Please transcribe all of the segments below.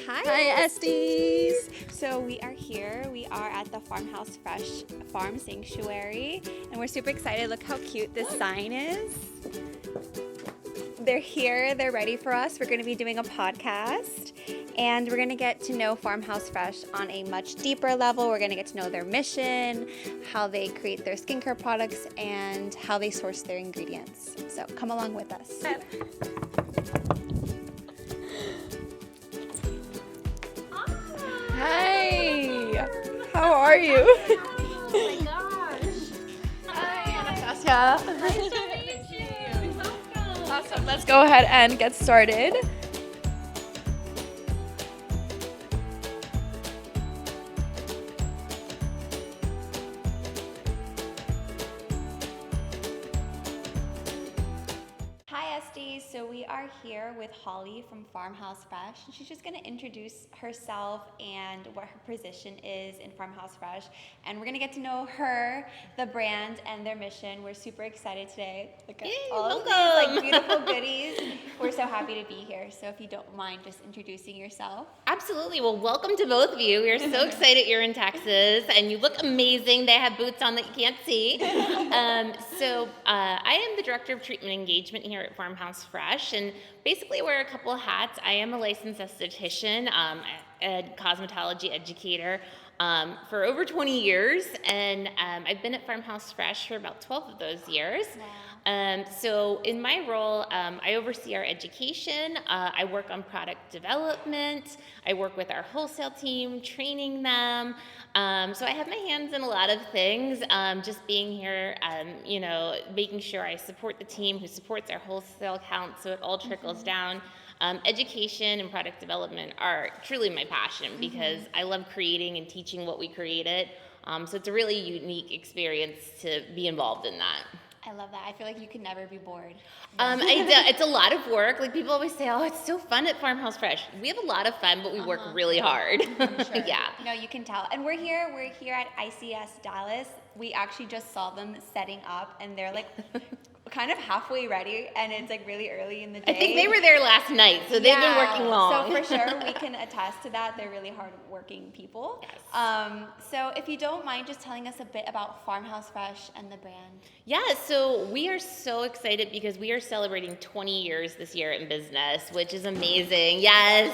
Hi, Esties. So we are here. We are at the FarmHouse Fresh Farm Sanctuary, and we're super excited. Look how cute this sign is. They're here. They're ready for us. We're going to be doing a podcast, and we're going to get to know FarmHouse Fresh on a much deeper level. We're going to get to know their mission, how they create their skincare products, and how they source their ingredients. So come along with us. Hi. How are you? Oh my gosh. Hi, Anastasia. Nice to meet you. Welcome. Awesome. Let's go ahead and get started. Hi, Estes. So we are here with Holly from FarmHouse Fresh. She's just going to introduce herself and what her position is in FarmHouse Fresh. And we're going to get to know her, the brand, and their mission. We're super excited today. Look at all of these beautiful goodies. We're so happy to be here. So if you don't mind just introducing yourself. Absolutely. Well, welcome to both of you. We are so excited you're in Texas, and you look amazing. They have boots on that you can't see. I am the Director of Treatment Engagement here at FarmHouse Fresh, and basically wear a couple of hats. I am a licensed esthetician, a cosmetology educator for over 20 years, and I've been at FarmHouse Fresh for about 12 of those years. Wow. So in my role, I oversee our education, I work on product development, I work with our wholesale team, training them. So I have my hands in a lot of things, just being here, making sure I support the team who supports our wholesale account so it all trickles down. Education and product development are truly my passion because I love creating and teaching what we created. So it's a really unique experience to be involved in that. I love that. I feel like you can never be bored. It's a lot of work. Like people always say, oh, it's so fun at FarmHouse Fresh. We have a lot of fun, but we work really hard. Sure. Yeah. No, you can tell. And we're here at ICS Dallas. We actually just saw them setting up, and they're like kind of halfway ready, and it's like really early in the day. I think they were there last night, so they've been working long. So for sure, we can attest to that. They're really hardworking people. Yes. So if you don't mind just telling us a bit about FarmHouse Fresh and the brand. Yeah, so we are so excited because we are celebrating 20 years this year in business, which is amazing. Yes.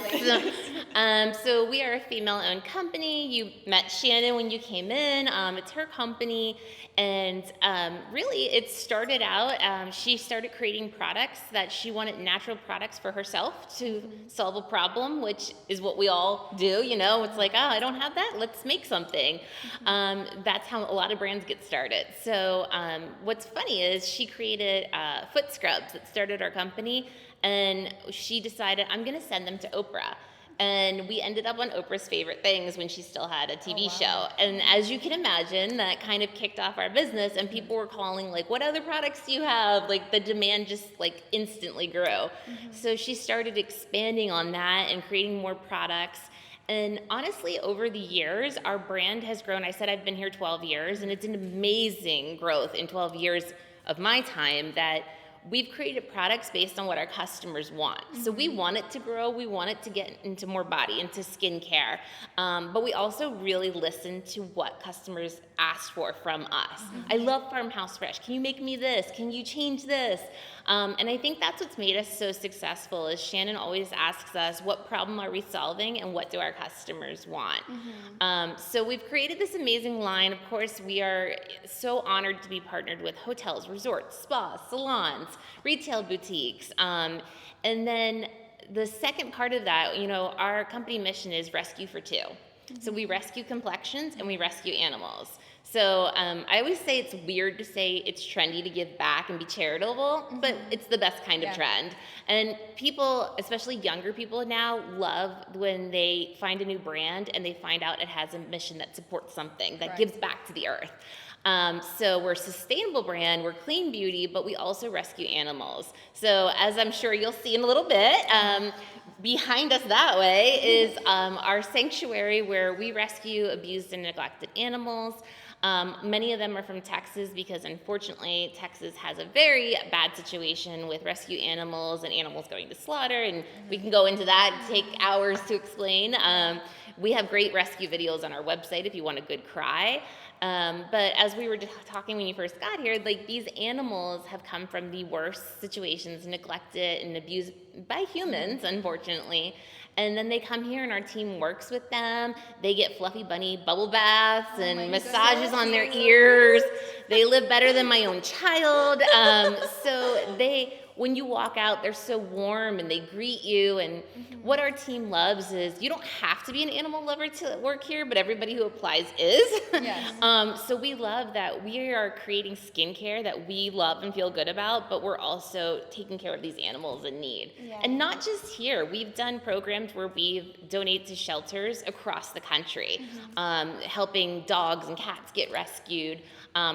So we are a female-owned company. You met Shannon when you came in. It's her company. And really, it started out, she started creating products that she wanted natural products for herself to solve a problem, which is what we all do, It's like, oh, I don't have that, let's make something. That's how a lot of brands get started. So what's funny is she created foot scrubs that started our company, and she decided, I'm going to send them to Oprah. And we ended up on Oprah's Favorite Things when she still had a TV show. And as you can imagine, that kind of kicked off our business, and people were calling, like, what other products do you have? Like, the demand just, like, instantly grew. So she started expanding on that and creating more products. And honestly, over the years, our brand has grown. I said I've been here 12 years, and it's an amazing growth in 12 years of my time that we've created products based on what our customers want. So we want it to grow, we want it to get into more body, into skincare, but we also really listen to what customers ask for from us. I love FarmHouse Fresh. Can you make me this? Can you change this? And I think that's what's made us so successful is Shannon always asks us, what problem are we solving and what do our customers want? So we've created this amazing line. Of course, we are so honored to be partnered with hotels, resorts, spas, salons, retail boutiques. And then the second part of that, our company mission is rescue for two. So we rescue complexions and we rescue animals. So I always say it's weird to say it's trendy to give back and be charitable, but it's the best kind of trend. And people, especially younger people now, love when they find a new brand and they find out it has a mission that supports something, that gives back to the earth. So we're a sustainable brand, we're clean beauty, but we also rescue animals. So as I'm sure you'll see in a little bit, behind us that way is our sanctuary where we rescue abused and neglected animals. Many of them are from Texas because unfortunately Texas has a very bad situation with rescue animals and animals going to slaughter, and we can go into that, take hours to explain. We have great rescue videos on our website if you want a good cry. But as we were talking when you first got here, like these animals have come from the worst situations, neglected and abused by humans, unfortunately. And then they come here and our team works with them. They get fluffy bunny bubble baths and massages on their ears. They live better than my own child. When you walk out, they're so warm and they greet you. And what our team loves is you don't have to be an animal lover to work here, but everybody who applies is. Yes. So we love that we are creating skincare that we love and feel good about, but we're also taking care of these animals in need. Yeah. And not just here. We've done programs where we've donated to shelters across the country, helping dogs and cats get rescued.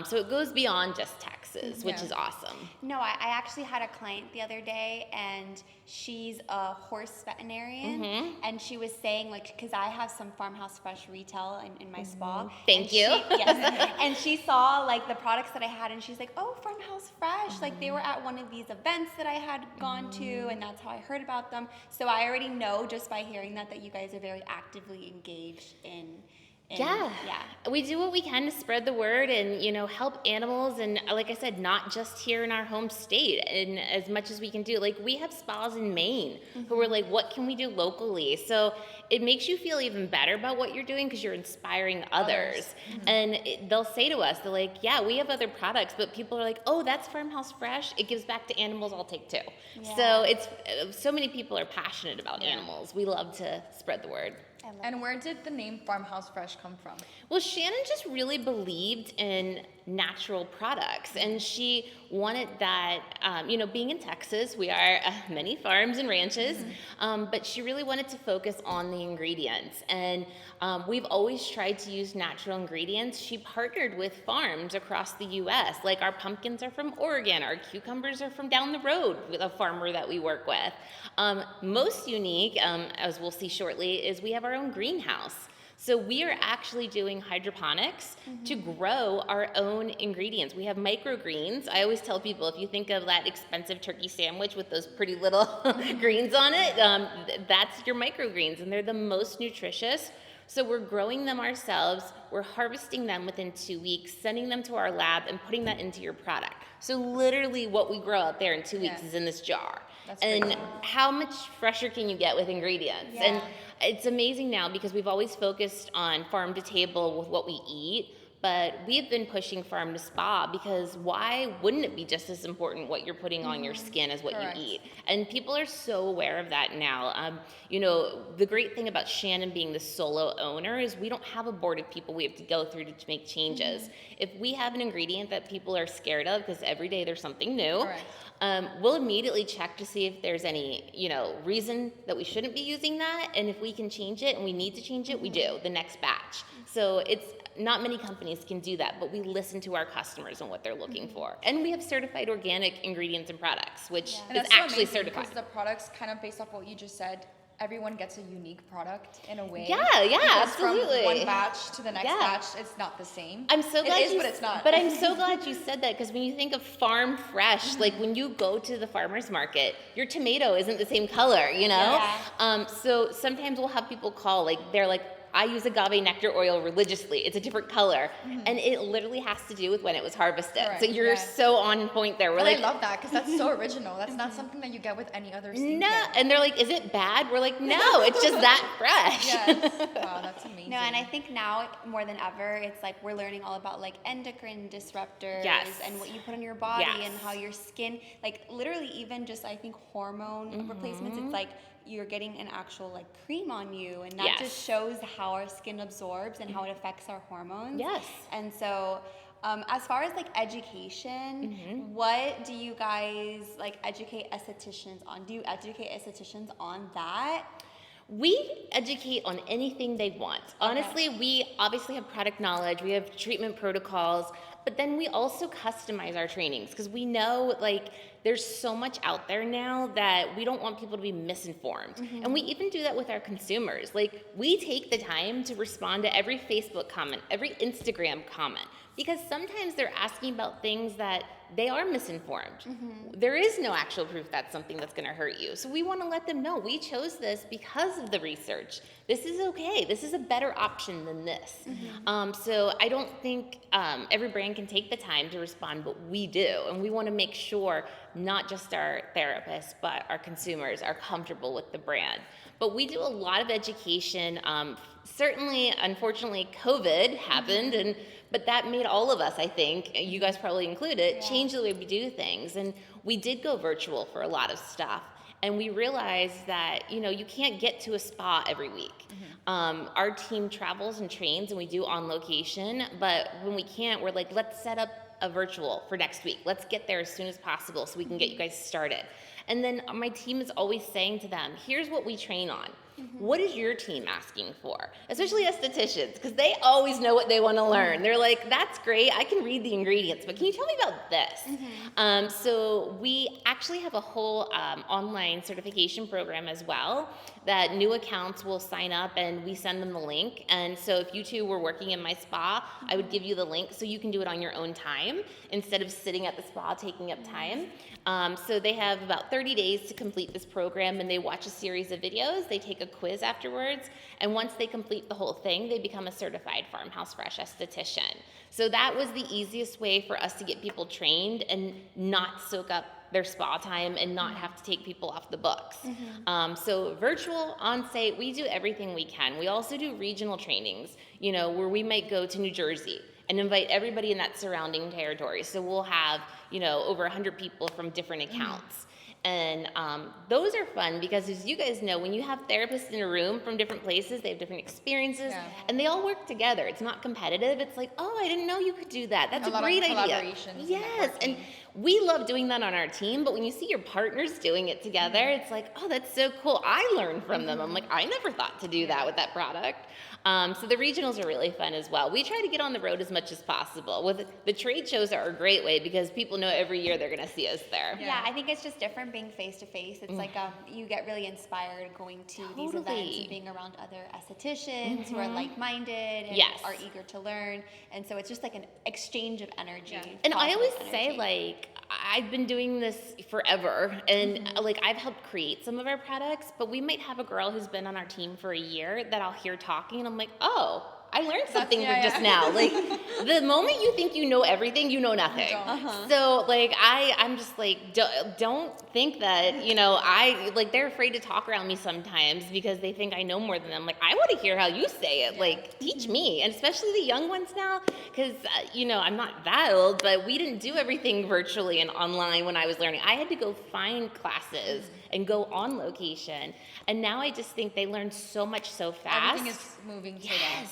So it goes beyond just Texas, which is awesome. No, I actually had a client the other day, and she's a horse veterinarian, and she was saying, like, because I have some FarmHouse Fresh retail in my spa. Thank you. Yes. And she saw, like, the products that I had, and she's like, oh, FarmHouse Fresh. Like, they were at one of these events that I had gone to, and that's how I heard about them. So I already know just by hearing that you guys are very actively engaged in Yeah. We do what we can to spread the word and, help animals. And like I said, not just here in our home state, and as much as we can do. Like, we have spas in Maine who are like, what can we do locally? So it makes you feel even better about what you're doing because you're inspiring others. And they'll say to us, they're like, yeah, we have other products, but people are like, oh, that's FarmHouse Fresh. It gives back to animals. I'll take two. Yeah. So so many people are passionate about animals. We love to spread the word. And where did the name FarmHouse Fresh come from? Well, Shannon just really believed in natural products, and she wanted that, being in Texas, we are many farms and ranches, but she really wanted to focus on the ingredients. And we've always tried to use natural ingredients. She partnered with farms across the U.S. Like, our pumpkins are from Oregon, our cucumbers are from down the road with a farmer that we work with. Most unique, as we'll see shortly, is we have our own greenhouse. So we are actually doing hydroponics to grow our own ingredients. We have microgreens. I always tell people, if you think of that expensive turkey sandwich with those pretty little greens on it, that's your microgreens, and they're the most nutritious. So we're growing them ourselves, we're harvesting them within 2 weeks, sending them to our lab, and putting that into your product. So literally what we grow out there in 2 weeks is in this jar. That's and crazy. How much fresher can you get with ingredients? Yeah. And it's amazing now because we've always focused on farm to table with what we eat, but we've been pushing farm to spa because why wouldn't it be just as important what you're putting on your skin as what Correct. you eat? And people are so aware of that now. The great thing about Shannon being the solo owner is we don't have a board of people we have to go through to make changes. If we have an ingredient that people are scared of, because every day there's something new, Correct. we'll immediately check to see if there's any, reason that we shouldn't be using that. And if we can change it and we need to change it, we do the next batch. So it's not many companies can do that, but we listen to our customers and what they're looking for. And we have certified organic ingredients and products, which And is that's so actually amazing certified. because the products, kind of based off what you just said, everyone gets a unique product in a way. Yeah, Because absolutely. From one batch to the next Yeah. batch, it's not the same. I'm so glad It is, but it's not. But I'm so glad you said that because when you think of farm fresh, like when you go to the farmer's market, your tomato isn't the same color, Yeah. So sometimes we'll have people call, like they're like, I use agave nectar oil religiously. It's a different color, and it literally has to do with when it was harvested. Correct, So you're yeah. so on point there. We're And like, I love that because that's so original. That's not something that you get with any other skincare. no, and they're like, is it bad? We're like, no, it's just that fresh. Yes. Wow, that's amazing. No, and I think now more than ever, it's like we're learning all about like endocrine disruptors Yes. and what you put on your body Yes. and how your skin, like literally even just I think hormone replacements. It's like you're getting an actual like cream on you, and that Yes. just shows how our skin absorbs and how it affects our hormones. Yes. And so. As far as like education, what do you guys like educate estheticians on? Do you educate estheticians on that? We educate on anything they want. Honestly, we obviously have product knowledge, we have treatment protocols, but then we also customize our trainings because we know like there's so much out there now that we don't want people to be misinformed. And we even do that with our consumers. Like, we take the time to respond to every Facebook comment, every Instagram comment, because sometimes they're asking about things that they are misinformed. There is no actual proof that's something that's going to hurt you. So we want to let them know we chose this because of the research. This is okay. This is a better option than this. So I don't think every brand can take the time to respond, but we do. And we want to make sure not just our therapists, but our consumers are comfortable with the brand. But we do a lot of education. Certainly, unfortunately, COVID happened, but that made all of us, I think, you guys probably included, change the way we do things. And we did go virtual for a lot of stuff. And we realized that, you can't get to a spa every week. Our team travels and trains, and we do on location. But when we can't, we're like, let's set up a virtual for next week. Let's get there as soon as possible so we can get you guys started. And then my team is always saying to them, here's what we train on. What is your team asking for? Especially estheticians, because they always know what they want to learn. They're like, that's great, I can read the ingredients, but can you tell me about this? So we actually have a whole online certification program as well that new accounts will sign up, and we send them the link. And so if you two were working in my spa, I would give you the link so you can do it on your own time instead of sitting at the spa taking up time. So they have about 30 days to complete this program, and they watch a series of videos. They take a quiz afterwards, and once they complete the whole thing, they become a certified FarmHouse Fresh esthetician. So that was the easiest way for us to get people trained and not soak up their spa time and not have to take people off the books. So virtual, on-site, we do everything we can. We also do regional trainings, where we might go to New Jersey and invite everybody in that surrounding territory. So we'll have, over 100 people from different accounts. And those are fun because, as you guys know, when you have therapists in a room from different places, they have different experiences, and they all work together. It's not competitive. It's like, oh, I didn't know you could do that. That's a great idea. Yes, and we love doing that on our team, but when you see your partners doing it together, it's like, oh, that's so cool. I learned from them. I'm like, I never thought to do that with that product. So the regionals are really fun as well. We try to get on the road as much as possible. With the trade shows are a great way because people know every year they're going to see us there. Yeah, I think it's just different being face to face. It's like you get really inspired going to these events and being around other estheticians who are like-minded and are eager to learn. And so it's just like an exchange of energy. And I always say, like, I've been doing this forever, and like I've helped create some of our products, but we might have a girl who's been on our team for a year that I'll hear talking, and I'm like, oh, I learned something just now. Like, the moment you think you know everything, you know nothing. So, like, I'm just like, don't think that, they're afraid to talk around me sometimes because they think I know more than them. Like, I want to hear how you say it. Like, teach me. And especially the young ones now, because, I'm not that old, but we didn't do everything virtually and online when I was learning. I had to go find classes and go on location. And now I just think they learn so much so fast. Everything is moving to that.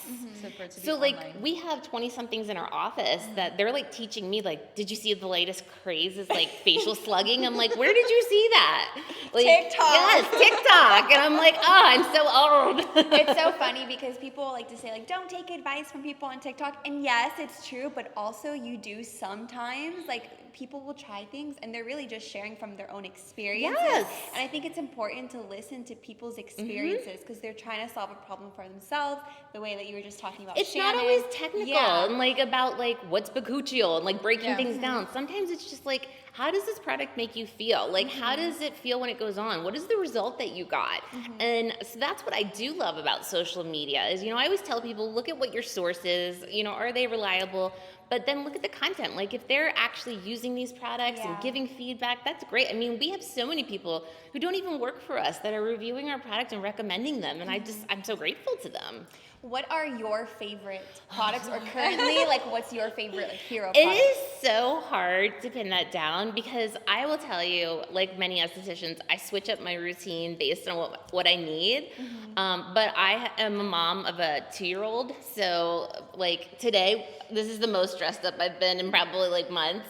For it to be So like online. we have 20-somethings in our office that they're like teaching me, like, did you see the latest craze is like facial slugging? I'm like, where did you see that? Like, TikTok. Yes, TikTok. And I'm like, oh, I'm so old. It's so funny because people like to say, like, don't take advice from people on TikTok. And yes, it's true, but also you do sometimes. Like, people will try things and they're really just sharing from their own experiences. Yes. And I think it's important to listen to people's experiences because they're trying to solve a problem for themselves, the way that you were just talking about. It's Shannon. not always technical and like about like what's bacuccio and like breaking things down. Sometimes it's just like, how does this product make you feel? Like, how does it feel when it goes on? What is the result that you got? And so that's what I do love about social media is, I always tell people, look at what your source is, are they reliable? But then look at the content. Like, if they're actually using these products and giving feedback, that's great. I mean, we have so many people who don't even work for us that are reviewing our product and recommending them. And I'm so grateful to them. What are your favorite products or currently, like, what's your favorite hero product? It is so hard to pin that down because I will tell you, like many estheticians, I switch up my routine based on what I need. But I am a mom of a 2-year-old. So, like, today, this is the most dressed up I've been in probably, like, months.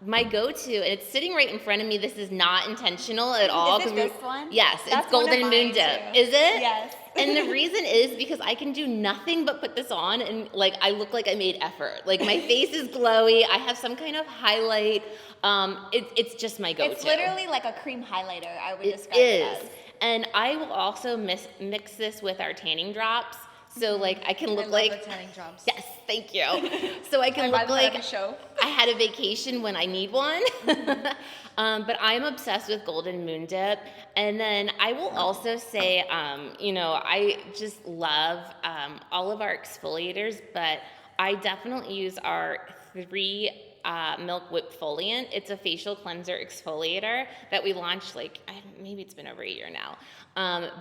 My go-to, and it's sitting right in front of me. This is not intentional at all. Is it this one? Yes, That's it's Golden one of Moon mine, Dip. too. Is it? Yes. And the reason is because I can do nothing but put this on and like I look like I made effort. Like my face is glowy. I have some kind of highlight. It's just my go-to. It's literally like a cream highlighter, I would describe It it is. as. And I will also mix this with our tanning drops. So like I can look I like love the tanning jobs. yes, thank you. So I can buy look them at like every show. I had a vacation when I need one. But I'm obsessed with Golden Moon Dip. And then I will also say, I just love all of our exfoliators, but I definitely use our 3 Milk Whip Foliant. It's a facial cleanser exfoliator that we launched maybe it's been over a year now.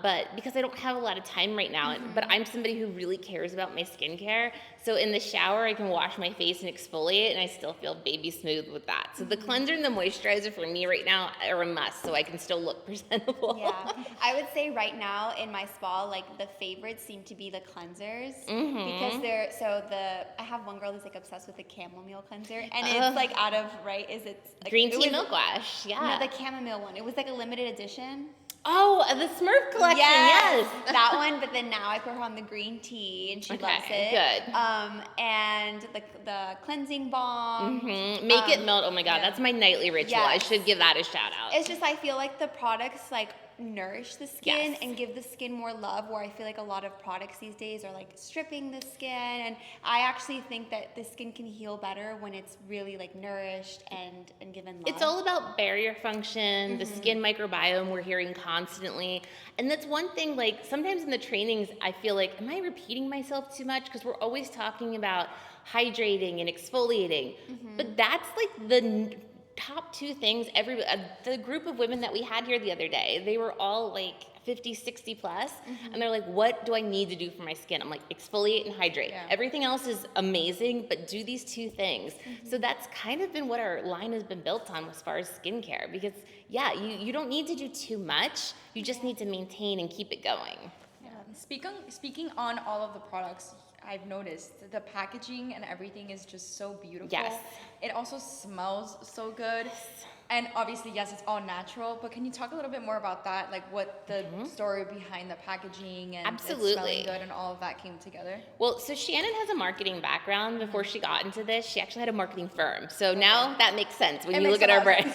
But because I don't have a lot of time right now, but I'm somebody who really cares about my skincare. So in the shower, I can wash my face and exfoliate, and I still feel baby smooth with that. So the cleanser and the moisturizer for me right now are a must, so I can still look presentable. Yeah, I would say right now in my spa, like the favorites seem to be the cleansers because I have one girl who's like obsessed with the chamomile cleanser, and it's like like, Green tea milk wash, yeah. No, the chamomile one. It was like a limited edition. Oh, the Smurf collection, yes. That one, but then now I put her on the green tea and she loves it. Good. And the cleansing balm. Make it melt. Oh my God, that's my nightly ritual. I Yes. should give that a shout out. It's just I feel like the products like nourish the skin Yes. and give the skin more love, where I feel like a lot of products these days are like stripping the skin, and I actually think that the skin can heal better when it's really like nourished and given love. It's all about barrier function, the skin microbiome we're hearing constantly. And that's one thing, like sometimes in the trainings, I feel like, am I repeating myself too much? Because we're always talking about hydrating and exfoliating. But that's like the top 2 things the group of women that we had here the other day, they were all like 50, 60 plus, and they're like, what do I need to do for my skin? I'm like, exfoliate and hydrate. Yeah. Everything else is amazing, but do these 2 things. So that's kind of been what our line has been built on as far as skincare, because you don't need to do too much. You just need to maintain and keep it going. Yeah. Speaking on all of the products, I've noticed the packaging and everything is just so beautiful. Yes. It also smells so good. And obviously, yes, it's all natural, but can you talk a little bit more about that? Like what the story behind the packaging and Absolutely. it smelling good and all of that came together? Well, so Shannon has a marketing background. Before she got into this, she actually had a marketing firm. So now that makes sense when you look at our brand.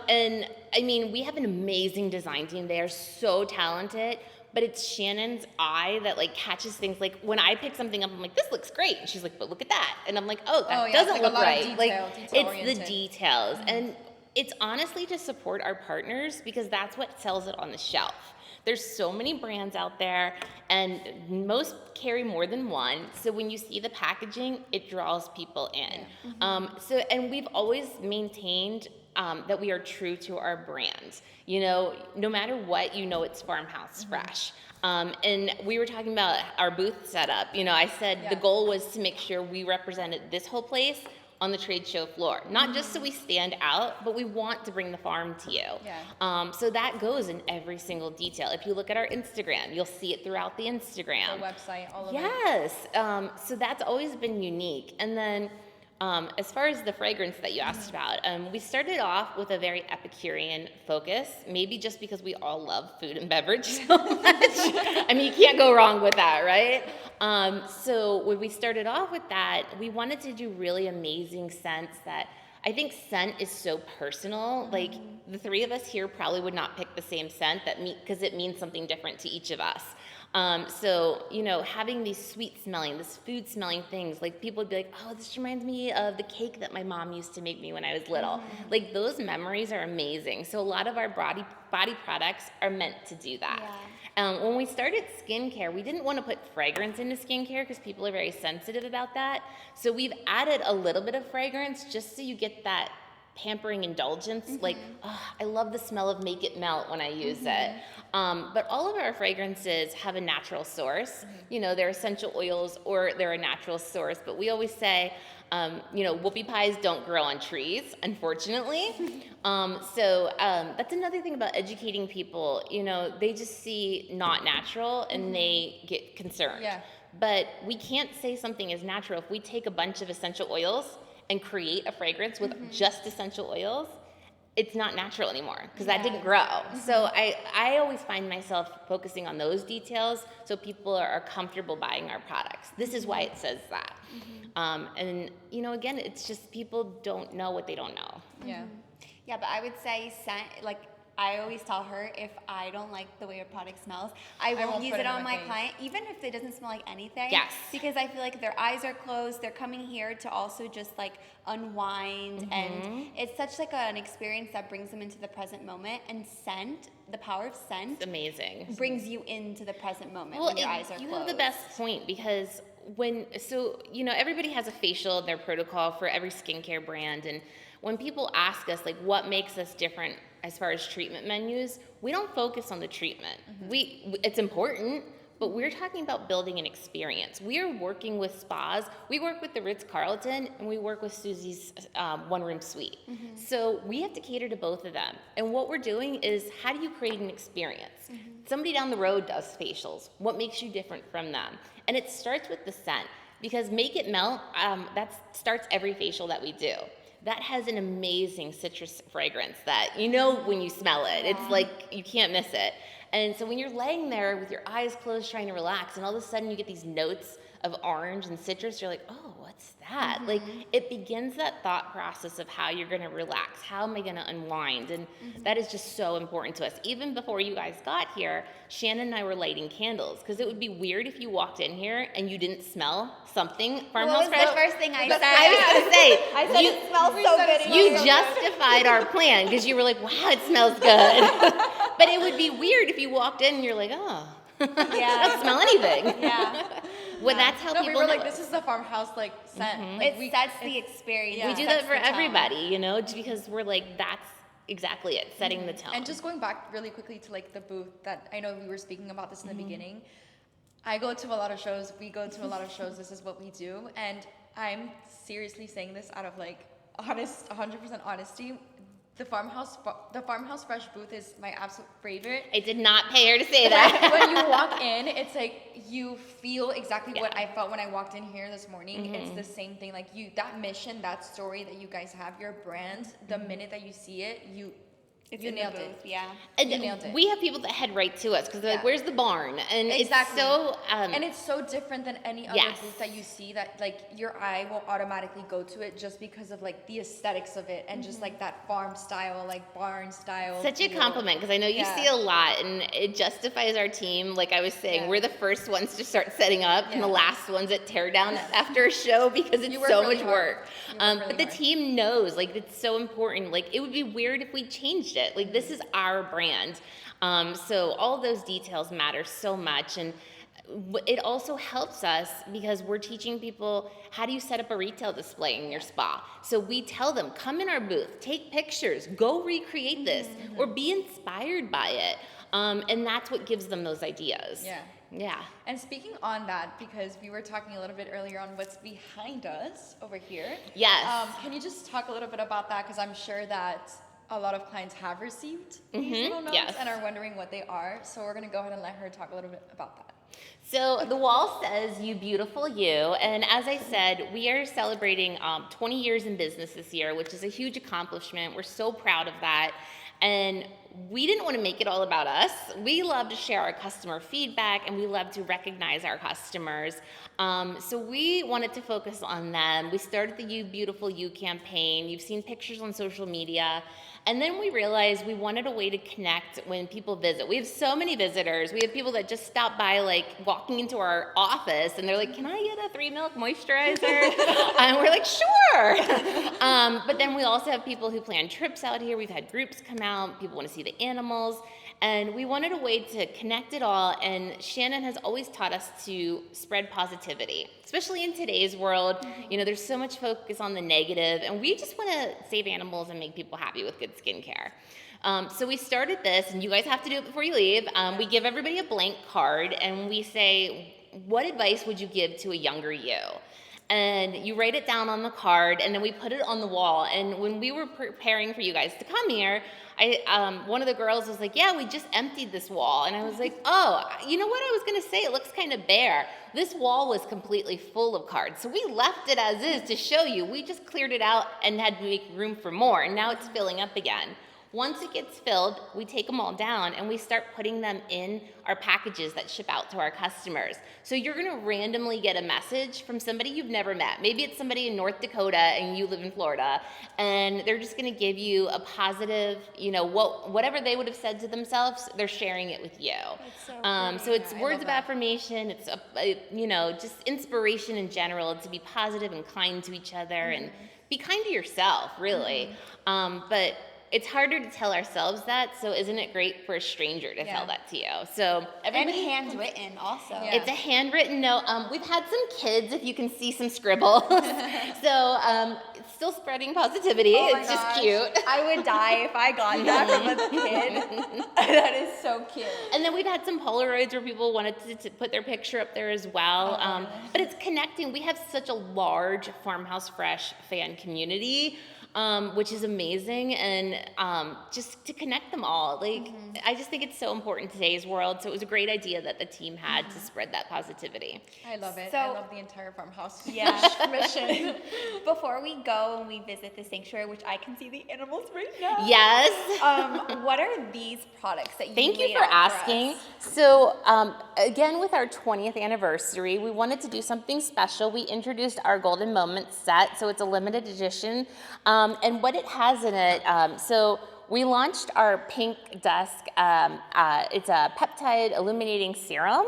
And I mean, we have an amazing design team. They are so talented. But it's Shannon's eye that like catches things. Like when I pick something up, I'm like, this looks great. And she's like, but look at that. And I'm like, oh, that it's doesn't like a look lot of right. detail, It's detail-oriented. the details. And it's honestly to support our partners, because that's what sells it on the shelf. There's so many brands out there, and most carry more than one. So when you see the packaging, it draws people in. And we've always maintained that we are true to our brand. You know, no matter what, it's FarmHouse Fresh. And we were talking about our booth setup. You know, I said the goal was to make sure we represented this whole place on the trade show floor. Not just so we stand out, but we want to bring the farm to you. Yeah. So that goes in every single detail. If you look at our Instagram, you'll see it throughout the Instagram. The website, all of it. Yes. So that's always been unique. And then as far as the fragrance that you asked about, we started off with a very Epicurean focus, maybe just because we all love food and beverage so much. I mean, you can't go wrong with that, right? So when we started off with that, we wanted to do really amazing scents that I think scent is so personal. Like the 3 of us here probably would not pick the same scent because it means something different to each of us. So, having these sweet smelling, this food smelling things, like people would be like, oh, this reminds me of the cake that my mom used to make me when I was little. Like those memories are amazing. So a lot of our body products are meant to do that. Yeah. When we started skincare, we didn't want to put fragrance into skincare because people are very sensitive about that. So we've added a little bit of fragrance just so you get that pampering indulgence. Like, oh, I love the smell of Make It Melt when I use it. But all of our fragrances have a natural source. They're essential oils or they're a natural source. But we always say, whoopie pies don't grow on trees, unfortunately. So that's another thing about educating people. They just see not natural and they get concerned. Yeah. But we can't say something is natural if we take a bunch of essential oils and create a fragrance with just essential oils. it's not natural anymore because that didn't grow. So I always find myself focusing on those details so people are comfortable buying our products. This is why it says that. And, you know, again, it's just people don't know what they don't know. Yeah. Yeah, but I would say like I always tell her if I don't like the way a product smells, I won't use put it it on on my my face. client, even if it doesn't smell like anything. Yes. Because I feel like their eyes are closed, they're coming here to also just like unwind, and it's such like an experience that brings them into the present moment. And scent, the power of scent, It's amazing. brings you into the present moment Well, when your eyes are you closed. have the best point because you know, everybody has a facial in their protocol for every skincare brand. And when people ask us, like, what makes us different as far as treatment menus, we don't focus on the treatment. It's important, but we're talking about building an experience. We are working with spas. We work with the Ritz-Carlton, and we work with Susie's one-room suite. So we have to cater to both of them. And what we're doing is, how do you create an experience? Somebody down the road does facials. What makes you different from them? And it starts with the scent, because Make It Melt, that starts every facial that we do. That has an amazing citrus fragrance that you know when you smell it. It's like you can't miss it. And so when you're laying there with your eyes closed trying to relax, and all of a sudden you get these notes of orange and citrus, you're like, oh, what's that? Like, it begins that thought process of how you're gonna relax. How am I gonna unwind? And that is just so important to us. Even before you guys got here, Shannon and I were lighting candles, because it would be weird if you walked in here and you didn't smell something. What Farmhouse was Fresh. the first thing I said? I was gonna say, I said it smells so good. you justified our plan because you were like, wow, it smells good. But it would be weird if you walked in and you're like, oh, I don't smell anything. Yeah. Well, that's how No, people we were know like, this is the farmhouse like scent. Like, It sets the experience. we it do sets that for the tone. everybody, you know, just because we're like, that's exactly it, setting the tone. And just going back really quickly to like the booth that I know we were speaking about this in the beginning. I go to a lot of shows. We go to a lot of shows. This is what we do, and I'm seriously saying this out of like 100% honesty. The farmhouse Fresh booth is my absolute favorite. I did not pay her to say that. When you walk in, it's like you feel exactly what I felt when I walked in here this morning. It's the same thing. Like that mission, that story that you guys have, your brand. The minute that you see it, you nailed it. Yeah. And You nailed it. we have people that head right to us because they're like, Yeah. where's the barn? And Exactly. it's so... and it's so different than any other Yes. booth that you see that like your eye will automatically go to it just because of like the aesthetics of it and just like that farm style, like barn style. Such a feel. compliment, because I know you Yeah. see a lot, and it justifies our team. Like I was saying, Yeah. we're the first ones to start setting up and the Yeah. last ones that tear down after a show because it's You work so really much hard. work. You work But really the hard. team knows, like, it's so important. Like, it would be weird if we changed it. Like, this is our brand. So all those details matter so much. And it also helps us because we're teaching people, how do you set up a retail display in your spa? So we tell them, come in our booth, take pictures, go recreate this, or be inspired by it. And that's what gives them those ideas. Yeah. Yeah. And speaking on that, because we were talking a little bit earlier on what's behind us over here. Yes. Can you just talk a little bit about that? Because I'm sure that a lot of clients have received these little notes yes. and are wondering what they are. So we're going to go ahead and let her talk a little bit about that. So the wall says, you beautiful you. And as I said, we are celebrating 20 years in business this year, which is a huge accomplishment. We're so proud of that. And we didn't want to make it all about us. We love to share our customer feedback, and we love to recognize our customers. So we wanted to focus on them. We started the You Beautiful You campaign. You've seen pictures on social media. And then we realized we wanted a way to connect when people visit. We have so many visitors. We have people that just stop by, like walking into our office, and they're like, can I get a 3-milk moisturizer? And we're like, sure. But then we also have people who plan trips out here. We've had groups come out. People want to see the animals. And we wanted a way to connect it all, and Shannon has always taught us to spread positivity, especially in today's world. You know, there's so much focus on the negative, and we just want to save animals and make people happy with good skincare. So we started this, and you guys have to do it before you leave. We give everybody a blank card, and we say, what advice would you give to a younger you? And you write it down on the card, and then we put it on the wall. And when we were preparing for you guys to come here, one of the girls was like, yeah, we just emptied this wall. And I was like, oh, you know what I was going to say? It looks kind of bare. This wall was completely full of cards. So we left it as is to show you. We just cleared it out and had to make room for more. And now it's filling up again. Once it gets filled, we take them all down and we start putting them in our packages that ship out to our customers. So you're gonna randomly get a message from somebody you've never met. Maybe it's somebody in North Dakota and you live in Florida, and they're just gonna give you a positive, whatever they would have said to themselves, they're sharing it with you. So it's words of affirmation, it's just inspiration in general, to be positive and kind to each other and be kind to yourself, really. But it's harder to tell ourselves that, so isn't it great for a stranger to tell that to you? So and handwritten also. Yeah. It's a handwritten note. We've had some kids, if you can see some scribbles. So it's still spreading positivity. It's just cute. I would die if I got that from a kid. That is so cute. And then we've had some Polaroids where people wanted to put their picture up there as well. But it's connecting. We have such a large FarmHouse Fresh fan community. Which is amazing, and just to connect them all. I just think it's so important in today's world, so it was a great idea that the team had to spread that positivity. I love it. So, I love the entire farmhouse mission. Before we go and we visit the sanctuary, which I can see the animals right now. Yes. What are these products that you Thank you laid for out asking. us? So again, with our 20th anniversary, we wanted to do something special. We introduced our Golden Moments set, so it's a limited edition. And what it has in it, so we launched our Pink Dusk. It's a peptide illuminating serum,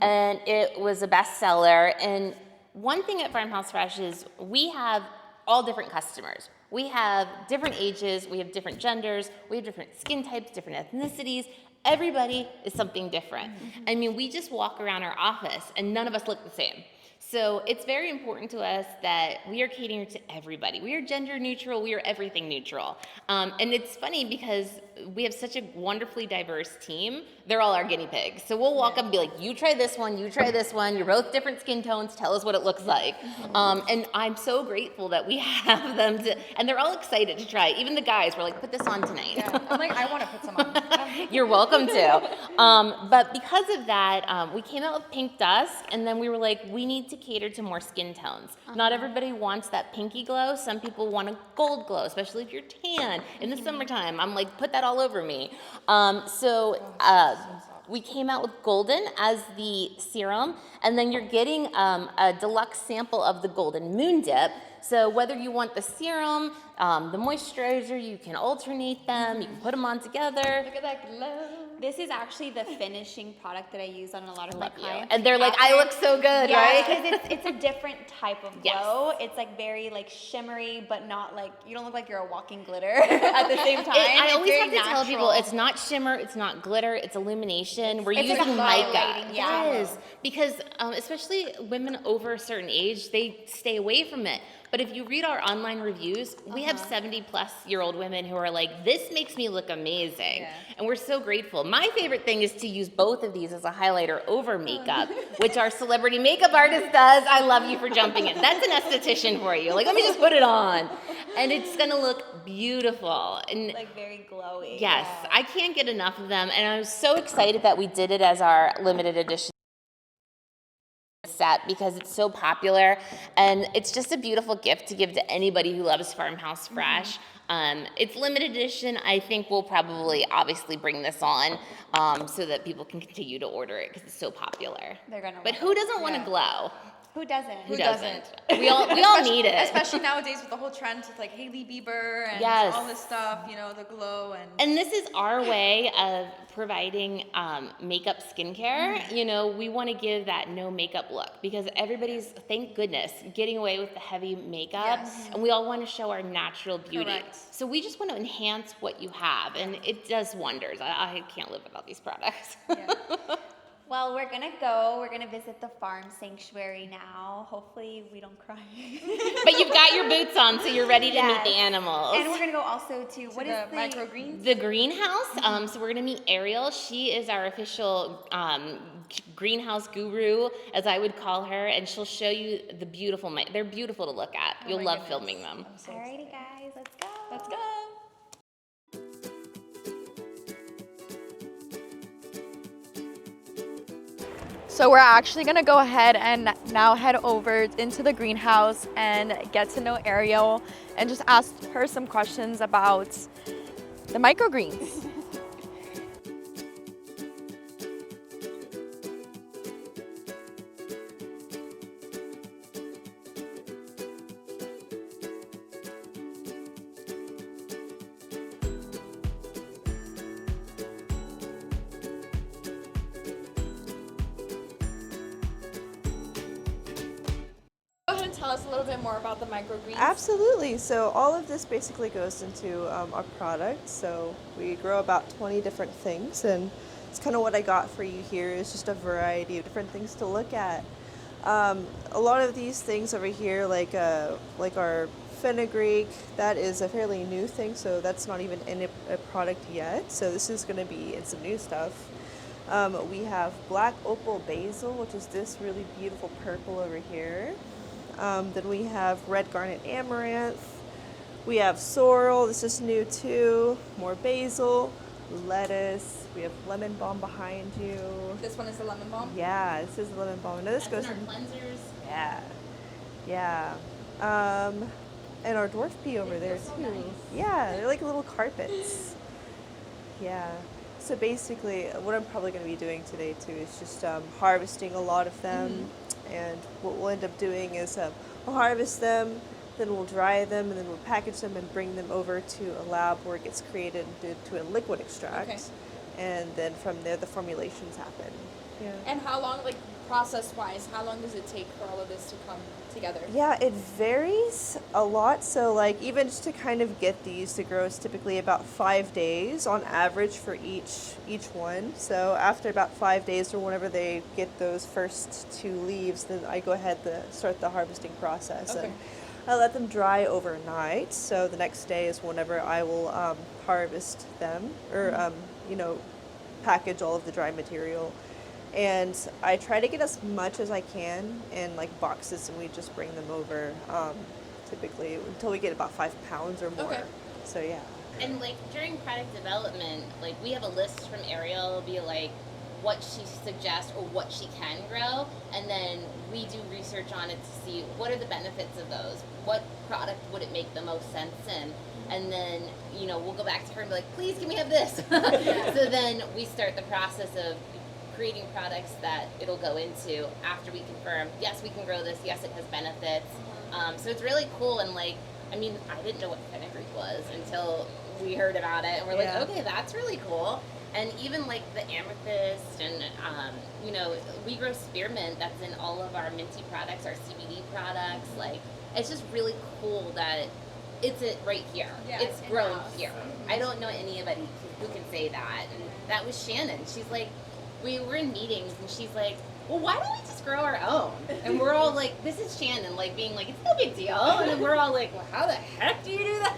and it was a bestseller. And one thing at FarmHouse Fresh is we have all different customers. We have different ages, we have different genders, we have different skin types, different ethnicities. Everybody is something different. I mean, we just walk around our office and none of us look the same. So it's very important to us that we are catering to everybody. We are gender neutral, we are everything neutral. And it's funny because we have such a wonderfully diverse team. They're all our guinea pigs. So we'll walk up and be like, you try this one, you're both different skin tones, tell us what it looks like. And I'm so grateful that we have them and they're all excited to try. Even the guys were like, put this on tonight. Yeah. I'm like, I want to put some on. You're welcome to. But because of that, we came out with Pink Dusk, and then we were like, we need to cater to more skin tones. Not everybody wants that pinky glow. Some people want a gold glow, especially if you're tan in the summertime. I'm like, put that all over me. We came out with Golden as the serum, and then you're getting a deluxe sample of the Golden Moon Dip. So whether you want the serum, the moisturizer, you can alternate them, you can put them on together. Look at that glow. This is actually the finishing product that I use on a lot of my clients. And they're like, I look so good, right? Because it's a different type of glow. It's like very like shimmery, but not like, you don't look like you're a walking glitter at the same time. I always have to natural. tell people, it's not shimmer, it's not glitter, it's illumination. We're It's using like mica. highlighting, Yes, because especially women over a certain age, they stay away from it. But if you read our online reviews, we have 70-plus-year-old women who are like, this makes me look amazing. Yeah. And we're so grateful. My favorite thing is to use both of these as a highlighter over makeup, which our celebrity makeup artist does. I love you for jumping in. That's an esthetician for you. Like, let me just put it on. And it's going to look beautiful. And Like very glowy. yes, I can't get enough of them. And I'm so excited that we did it as our limited edition set because it's so popular, and it's just a beautiful gift to give to anybody who loves FarmHouse Fresh. It's limited edition. I think we'll probably obviously bring this on so that people can continue to order it because it's so popular. They're gonna. But who doesn't want to glow? Who doesn't? Who doesn't? We all need it. Especially nowadays with the whole trend with like Hailey Bieber and Yes. all this stuff, the glow and. And this is our way of providing makeup skincare. We want to give that no makeup look because everybody's, thank goodness, getting away with the heavy makeup. Yes. And we all want to show our natural beauty. Correct. So we just want to enhance what you have, and it does wonders. I can't live without these products. Yeah. Well, we're gonna go. We're gonna visit the farm sanctuary now. Hopefully, we don't cry. But you've got your boots on, so you're ready to meet Yes. the animals. And we're gonna go also to what is the microgreens? The greenhouse. So we're gonna meet Ariel. She is our official greenhouse guru, as I would call her, and she'll show you the beautiful. They're beautiful to look at. Oh You'll my love goodness. filming them. I'm so Alrighty, guys, let's go. Let's go. So we're actually gonna go ahead and now head over into the greenhouse and get to know Ariel and just ask her some questions about the microgreens. Go ahead and tell us a little bit more about the microgreens. Absolutely. So all of this basically goes into our product. So we grow about 20 different things, and it's kind of what I got for you here is just a variety of different things to look at. A lot of these things over here, like our fenugreek, that is a fairly new thing, so that's not even in a product yet. So this is going to be in some new stuff. We have black opal basil, which is this really beautiful purple over here. Then we have red garnet amaranth. We have sorrel, this is new too. More basil, lettuce. We have lemon balm behind you. This one is the lemon balm? Yeah, this is the lemon balm. No, this That's goes in our cleansers. Yeah. Yeah. And our dwarf pea over there so too. nice. Yeah, they're like little carpets. Yeah. So basically, what I'm probably going to be doing today too is just harvesting a lot of them. And what we'll end up doing is we'll harvest them, then we'll dry them, and then we'll package them and bring them over to a lab where it gets created into a liquid extract. Okay. And then from there, the formulations happen. Yeah. And how long, like process-wise, how long does it take for all of this to come together? Yeah, it varies a lot. So like even just to kind of get these to grow is typically about 5 days on average for each one. So after about 5 days or whenever they get those first 2 leaves, then I go ahead to start the harvesting process. Okay. And I let them dry overnight. So the next day is whenever I will harvest them or package all of the dry material. And I try to get as much as I can in like boxes, and we just bring them over typically until we get about 5 pounds or more. Okay. So yeah. And like during product development, like we have a list from Ariel, be like what she suggests or what she can grow, and then we do research on it to see what are the benefits of those, what product would it make the most sense in, and then we'll go back to her and be like, please can we have this? So then we start the process of creating products that it'll go into after we confirm, yes, we can grow this, yes, it has benefits. So it's really cool, and like, I didn't know what fenugreek was until we heard about it, and we're Yeah. like, okay, that's really cool. And even like the amethyst, and we grow spearmint that's in all of our minty products, our CBD products. Like, it's just really cool that it's right here. Yeah, it's it's grown in-house. here. I don't know anybody who can say that. And that was Shannon. She's like, we were in meetings, and she's like, well, why don't we just grow our own? And we're all like, this is Shannon, like being like, it's no big deal. And then we're all like, well, how the heck do you do that?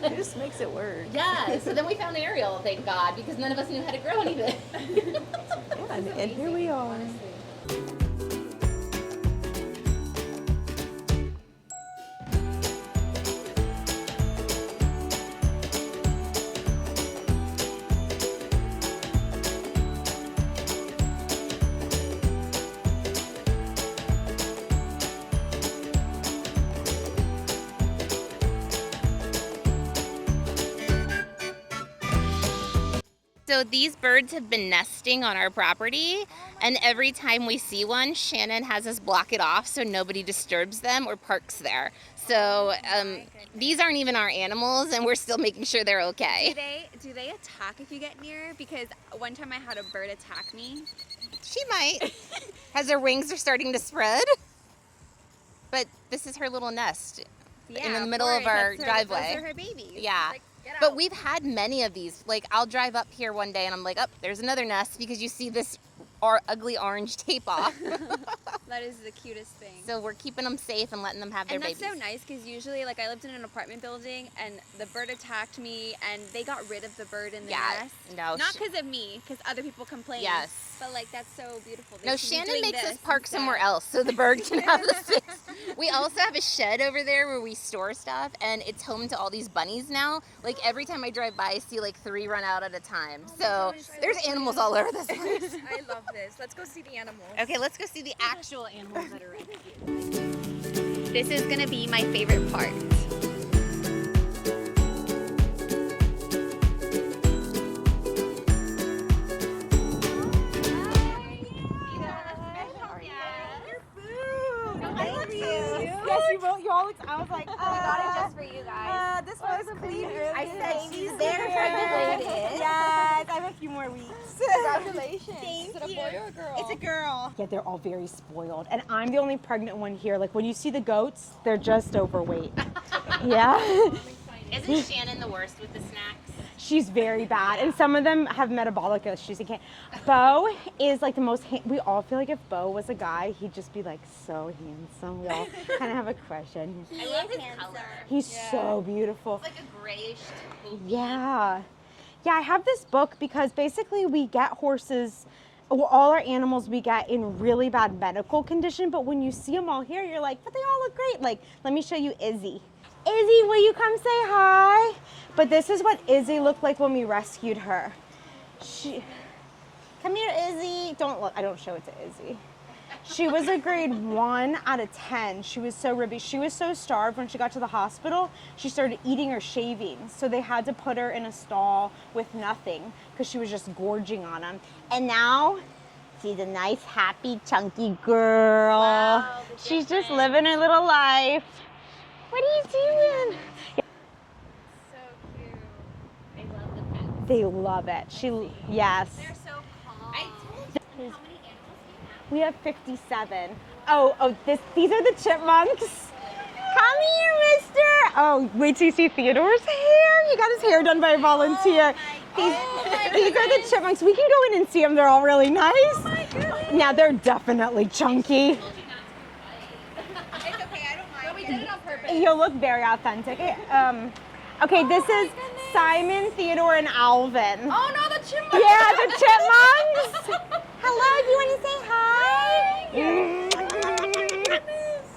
It just makes it work. Yeah, so then we found Ariel, thank God, because none of us knew how to grow anything. Yeah, and here we are. So these birds have been nesting on our property, and every time we see one, Shannon has us block it off so nobody disturbs them or parks there. So these aren't even our animals, and we're still making sure they're okay. Do they attack if you get near? Because one time I had a bird attack me. She might, as her wings are starting to spread. But this is her little nest in the middle of our driveway. Those are her babies. Yeah. Like, get But out. we've had many of these. Like, I'll drive up here one day and I'm like, oh, there's another nest, because you see this ugly orange tape off. That is the cutest thing. So we're keeping them safe and letting them have their And that's babies. so nice, because usually, like, I lived in an apartment building and the bird attacked me, and they got rid of the bird in the nest. No. Not because of me, because other people complained. Yes. But like, that's so beautiful. They No, should be Shannon doing makes us this park instead. somewhere else so the bird can have the space. We also have a shed over there where we store stuff, and it's home to all these bunnies now. Like, every time I drive by, I see like 3 run out at a time. So there's animals all over this place. I love this. Let's go see the animals. Okay, let's go see the actual animals that are right here. This is gonna be my favorite part. goats. I was like, We got it just for you guys. this was clean early. I said she's there for the ladies. Yes, I have a few more weeks. Congratulations. Thank Is it a you. boy or a girl? It's a girl. Yeah, they're all very spoiled. And I'm the only pregnant one here. Like when you see the goats, they're just overweight. Yeah. Isn't Shannon the worst with the snacks? She's very bad. And some of them have metabolic issues. Bo is like the most, we all feel like if Bo was a guy, he'd just be like so handsome. We all kind of have a crush on him. I love his color. He's so beautiful. It's like a grayish taupe. Yeah. Yeah, I have this book because basically we get horses, well, all our animals we get in really bad medical condition, but when you see them all here, you're like, but they all look great. Like, let me show you Izzy. Izzy, will you come say hi? But this is what Izzy looked like when we rescued her. Come here, Izzy. Don't look, I don't show it to Izzy. She was a grade 1 out of 10. She was so ribby. She was so starved when she got to the hospital, she started eating her shavings. So they had to put her in a stall with nothing because she was just gorging on them. And now she's a nice, happy, chunky girl. Wow, She's just living her little life. What are you doing? So cute. I love the pets. They love it. Yes. They're so calm. I told you. How many animals do you have? We have 57. These are the chipmunks. Come here, mister. Oh, wait till you see Theodore's hair. He got his hair done by a volunteer. These are the chipmunks. We can go in and see them. They're all really nice. Oh my goodness. Now they're definitely chunky. It's okay, I don't mind. No, we did it on purpose. You'll look very authentic. Okay, this is Simon, Theodore, and Alvin. Oh no, the chipmunk. Yeah, the chipmunks. Hello, do you want to say hi?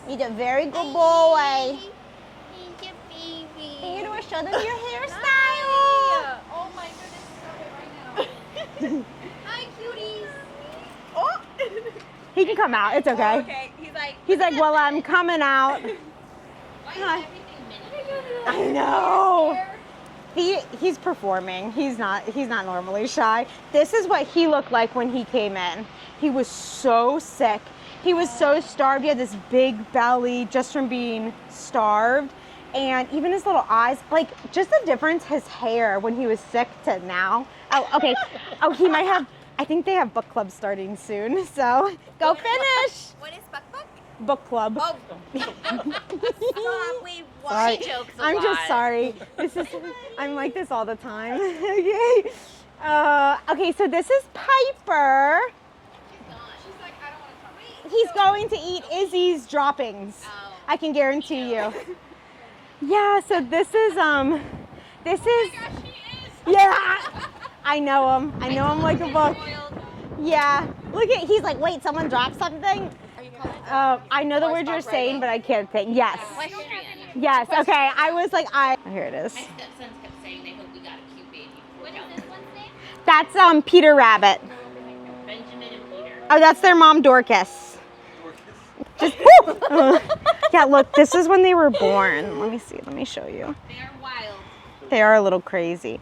You're a very good boy. Theodore, show them your hairstyle. Oh my goodness, stop it right now. Hi, cuties. Oh. He can come out. It's okay. Okay, He's like, well, I'm coming out. Why is everything mini? I know. He's performing. He's not normally shy. This is what he looked like when he came in. He was so sick. He was so starved. He had this big belly just from being starved. And even his little eyes, like just the difference, his hair when he was sick to now. Oh, okay. Oh, he might have, I think they have book club starting soon. So go finish. What is Buck Buck? Book club. Oh. Stop, wait, what? Sorry. She jokes a I'm lot. just sorry. I'm like this all the time. Okay. Okay, so this is Piper. She's like, I don't want to come. He's going to eat Izzy's droppings. Oh. I can guarantee you. Yeah, so this is this is yeah. I know him. I know him like a book. Yeah. Look at, he's like, wait, someone dropped something? Are you calling? I know the word you're saying, but I can't think. Yes. Equestrian. Yes. Okay. I was like, here it is. My stepsons kept saying they hope we got a cute baby. What is this one's name? That's Peter Rabbit. Benjamin and Peter. Oh, that's their mom, Dorcas. Just yeah. Look, this is when they were born. Let me see. Let me show you. They are wild. They are a little crazy.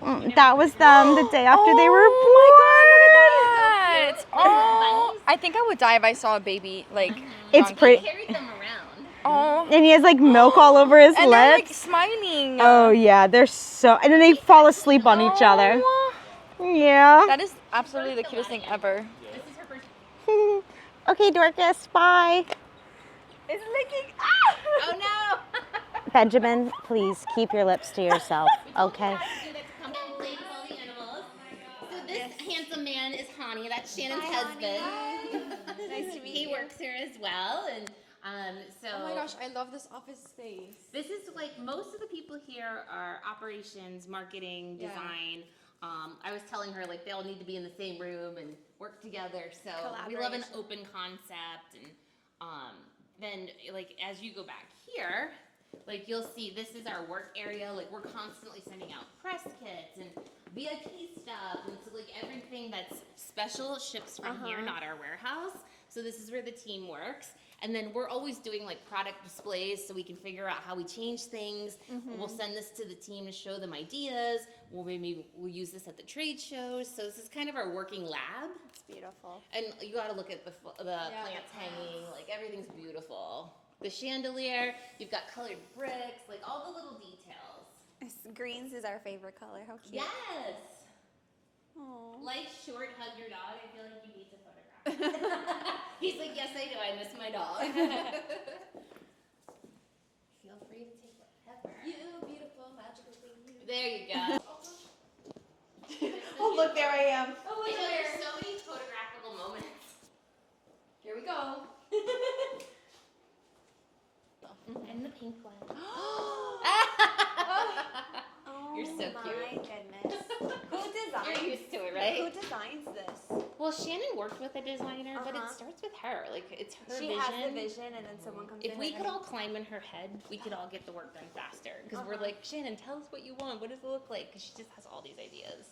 That was them the day after they were born. Oh my God, look at that. Oh, I think I would die if I saw a baby like. It's donkey. pretty. Carried them around. Oh. And he has like milk all over his And they're like lips. smiling. Oh yeah, they're so. And then they fall asleep on each other. Oh, Yeah. that is absolutely the cutest thing ever. This is her first. Okay, Dorcas. Bye. It's licking. Oh no! Benjamin, please keep your lips to yourself. Okay. So this handsome man is Hani. That's Shannon's husband. Nice to meet He you. works here as well, and so. Oh my gosh, I love this office space. This is like most of the people here are operations, marketing, Yeah. design. I was telling her like they all need to be in the same room and work together. So we love an Collaboration. open concept, and then like as you go back here, like you'll see this is our work area. Like we're constantly sending out press kits and VIP stuff, and so like everything that's special ships from here, not our warehouse. So this is where the team works. And then we're always doing like product displays so we can figure out how we change things. We'll send this to the team to show them ideas. We'll use this at the trade shows. So this is kind of our working lab. It's beautiful. And you got to look at the plants hanging. Like everything's beautiful. the chandelier. You've got colored bricks, like all the little details. Greens is our favorite color. How cute. Yes. Aw. Life short, hug your dog. I feel like you need to photograph. He's like, yes, I do. I miss my dog. Feel free to take whatever. You beautiful, magical thing. You. There you go. Oh, look, there I am. Oh, I look know there. there's so many photographable moments. Here we go. And the pink one. Oh, You're so my cute. goodness. Who designs? You're used to it, right? Who designs this? Well, Shannon worked with a designer, but it Uh-huh. starts with her. Like, it's her She vision. has the vision, and then someone comes in. If we and could all climb in her head, we could all get the work done faster. Because we're like, Shannon, tell us what you want. What does it look like? Because she just has all these ideas.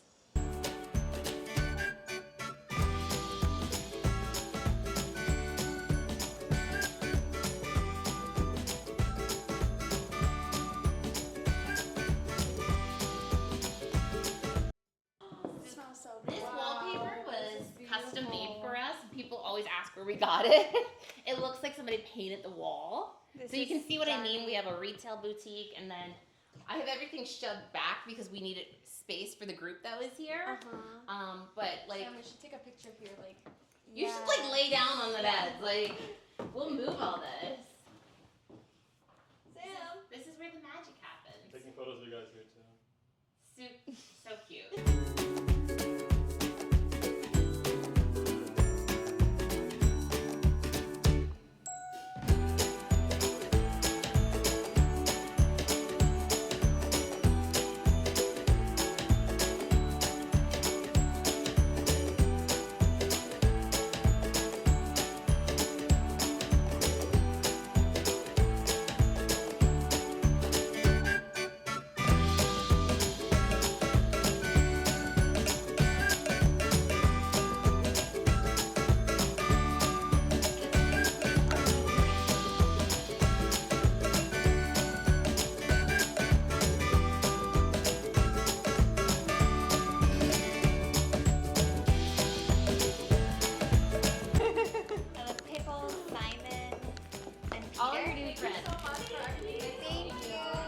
It smells so This good. wallpaper was custom made for us. People always ask where we got it. It looks like somebody painted the wall. This So you is can see what I mean. stunning. We have a retail boutique, and then I have everything shoved back because we needed space for the group that was here. But like, Sam, we should take a picture here, like. you should like lay down on the bed. Like, we'll move all this. Sam. This is where the magic happens. Taking photos of you guys here too. So cute. I love Pickles, Simon, and Peter. All your new friends. Thank you.